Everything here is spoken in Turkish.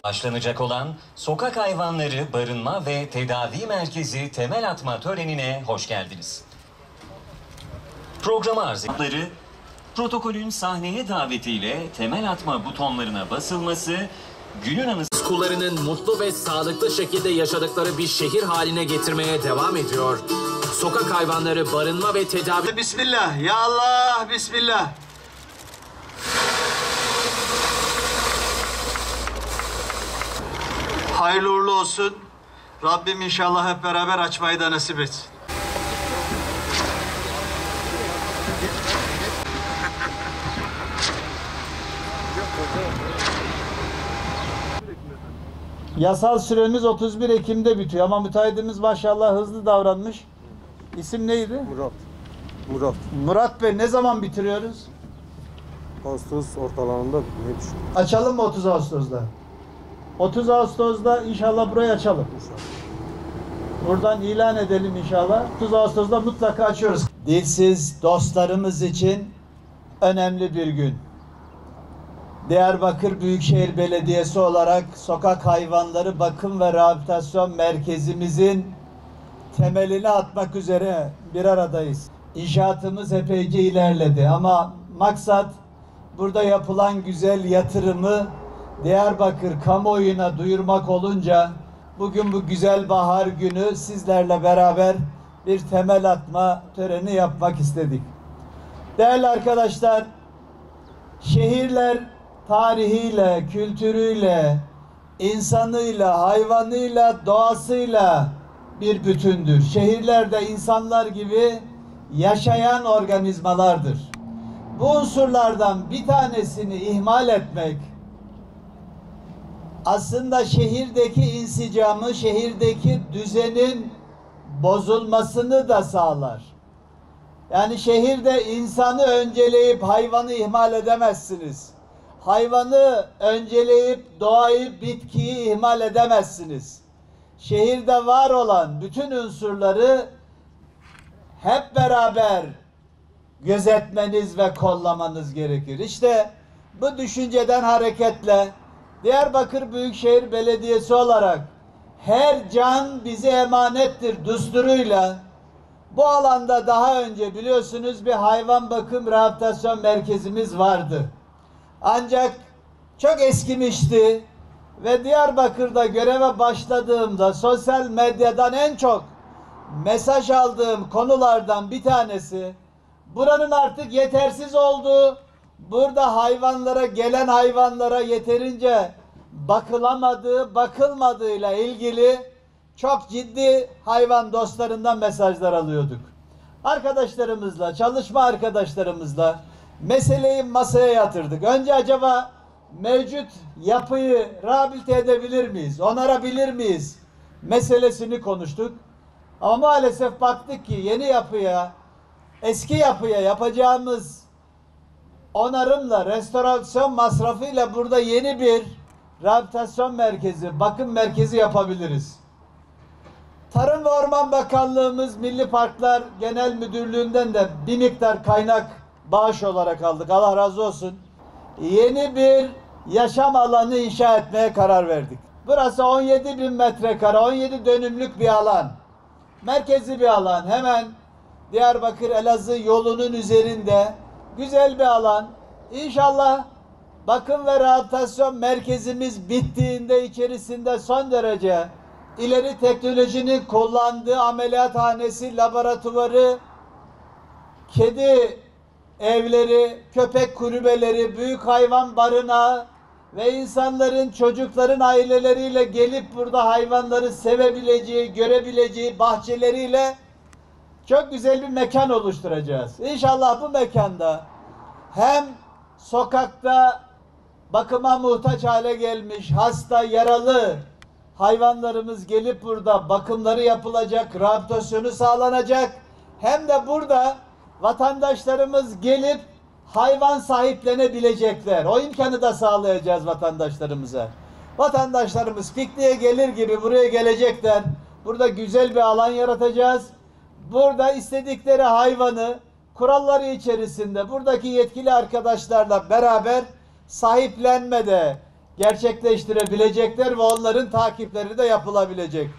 Başlanacak olan Sokak Hayvanları Barınma ve Tedavi Merkezi temel atma törenine hoş geldiniz. Programa arzları, protokolün sahneye davetiyle temel atma butonlarına basılması, günün anısı... Kullarının mutlu ve sağlıklı şekilde yaşadıkları bir şehir haline getirmeye devam ediyor. Sokak Hayvanları Barınma ve Tedavi... Bismillah, ya Allah, Bismillah. Hayırlı uğurlu olsun. Rabbim inşallah hep beraber açmayı da nasip etsin. Yasal süremiz 31 Ekim'de bitiyor ama müteahhitimiz maşallah hızlı davranmış. İsim neydi? Murat. Murat Bey, ne zaman bitiriyoruz? Ağustos ortalarında ne düşün? Açalım mı 30 Ağustos'da? 30 Ağustos'da inşallah burayı açalım. Buradan ilan edelim inşallah. 30 Ağustos'da mutlaka açıyoruz. Dilsiz dostlarımız için önemli bir gün. Diyarbakır Büyükşehir Belediyesi olarak Sokak Hayvanları Bakım ve Rehabilitasyon Merkezimizin temelini atmak üzere bir aradayız. İnşaatımız epeyce ilerledi ama maksat burada yapılan güzel yatırımı Diyarbakır kamuoyuna duyurmak olunca bugün bu güzel bahar günü sizlerle beraber bir temel atma töreni yapmak istedik. Değerli arkadaşlar, şehirler tarihiyle, kültürüyle, insanıyla, hayvanıyla, doğasıyla bir bütündür. Şehirlerde insanlar gibi yaşayan organizmalardır. Bu unsurlardan bir tanesini ihmal etmek aslında şehirdeki insicamı, şehirdeki düzenin bozulmasını da sağlar. Yani şehirde insanı önceleyip hayvanı ihmal edemezsiniz. Hayvanı önceleyip doğayı, bitkiyi ihmal edemezsiniz. Şehirde var olan bütün unsurları hep beraber gözetmeniz ve kollamanız gerekir. İşte bu düşünceden hareketle Diyarbakır Büyükşehir Belediyesi olarak her can bize emanettir düsturuyla bu alanda daha önce biliyorsunuz bir hayvan bakım rehabilitasyon merkezimiz vardı. Ancak çok eskimişti ve Diyarbakır'da göreve başladığımda sosyal medyadan en çok mesaj aldığım konulardan bir tanesi buranın artık yetersiz olduğu, burada hayvanlara, gelen hayvanlara yeterince bakılmadığıyla ilgili çok ciddi hayvan dostlarından mesajlar alıyorduk. Arkadaşlarımızla, çalışma arkadaşlarımızla meseleyi masaya yatırdık. Önce acaba mevcut yapıyı rehabilite edebilir miyiz, onarabilir miyiz meselesini konuştuk. Ama maalesef baktık ki yeni yapıya, eski yapıya yapacağımız onarımla, restorasyon masrafıyla burada yeni bir rehabilitasyon merkezi, bakım merkezi yapabiliriz. Tarım ve Orman Bakanlığımız, Milli Parklar Genel Müdürlüğü'nden de bir miktar kaynak bağış olarak aldık. Allah razı olsun. Yeni bir yaşam alanı inşa etmeye karar verdik. Burası 17 bin metrekare, 17 dönümlük bir alan. Merkezi bir alan. Hemen Diyarbakır Elazığ yolunun üzerinde güzel bir alan. İnşallah bakım ve rehabilitasyon merkezimiz bittiğinde içerisinde son derece ileri teknolojinin kullandığı ameliyathanesi, laboratuvarı, kedi evleri, köpek kulübeleri, büyük hayvan barınağı ve insanların, çocukların aileleriyle gelip burada hayvanları sevebileceği, görebileceği bahçeleriyle çok güzel bir mekan oluşturacağız. İnşallah bu mekanda hem sokakta bakıma muhtaç hale gelmiş, hasta, yaralı hayvanlarımız gelip burada bakımları yapılacak, rehabilitasyonu sağlanacak. Hem de burada vatandaşlarımız gelip hayvan sahiplenebilecekler. O imkanı da sağlayacağız vatandaşlarımıza. Vatandaşlarımız pikniğe gelir gibi buraya gelecekler. Burada güzel bir alan yaratacağız. Burada istedikleri hayvanı kuralları içerisinde buradaki yetkili arkadaşlarla beraber sahiplenmede, gerçekleştirebilecekler ve onların takipleri de yapılabilecek.